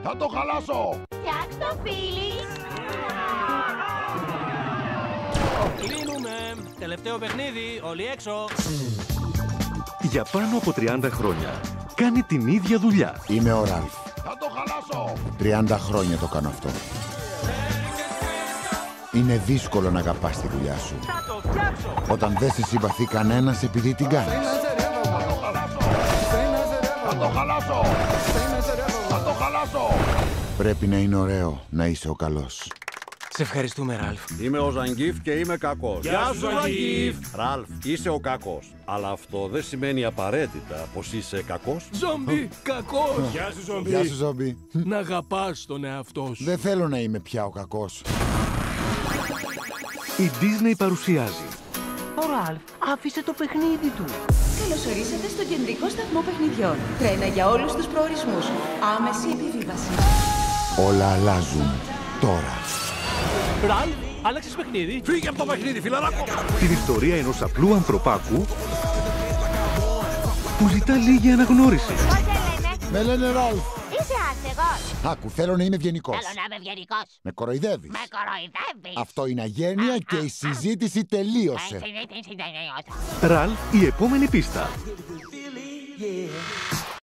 Θα το χαλάσω! Φτιάξ' το, φίλη! Κλείνουμε! Τελευταίο παιχνίδι, όλοι έξω! Για πάνω από 30 χρόνια κάνει την ίδια δουλειά. Είμαι ο Ραλφ. Θα το χαλάσω! 30 χρόνια το κάνω αυτό. Είναι δύσκολο να αγαπάς τη δουλειά σου. Θα το φτιάξω! Όταν δεν σε συμπαθεί κανένας επειδή την κάνεις. Θα το χαλάσω! Θα το χαλάσω! Πρέπει να είναι ωραίο να είσαι ο καλός. Σε ευχαριστούμε, Ραλφ. Είμαι ο Ζανγκίφ και είμαι κακός. Γεια σου, Ζανγκίφ! Ραλφ, είσαι ο κακός. Αλλά αυτό δεν σημαίνει απαραίτητα πως είσαι κακός. Ζόμπι, κακός! Γεια σου, Ζόμπι! Γεια σου, Ζόμπι. Να αγαπάς τον εαυτό σου. Δεν θέλω να είμαι πια ο κακός. Η Disney παρουσιάζει Ο Ραλφ άφησε το παιχνίδι του. Καλωσορίσατε στο κεντρικό σταθμό παιχνιδιών. Τρένα για όλους τους προορισμούς. Άμεση επιβίβαση. Όλα αλλάζουν τώρα. Ραλφ, άλλαξες παιχνίδι. Φύγε από το παιχνίδι, φιλαράκο! την ιστορία ενός απλού ανθρωπάκου που ζητά λίγη αναγνώριση. Πώς σε λένε? Με λένε Ραλφ. Είσαι άστεγος. Άκου, θέλω να είμαι ευγενικός. Θέλω να είμαι ευγενικός. Με κοροϊδεύεις. Με κοροϊδεύεις. Αυτό είναι αγένεια και η συζήτηση τελείωσε. Συζήτηση τελείωσε. Ραλφ, η επόμενη πίστα.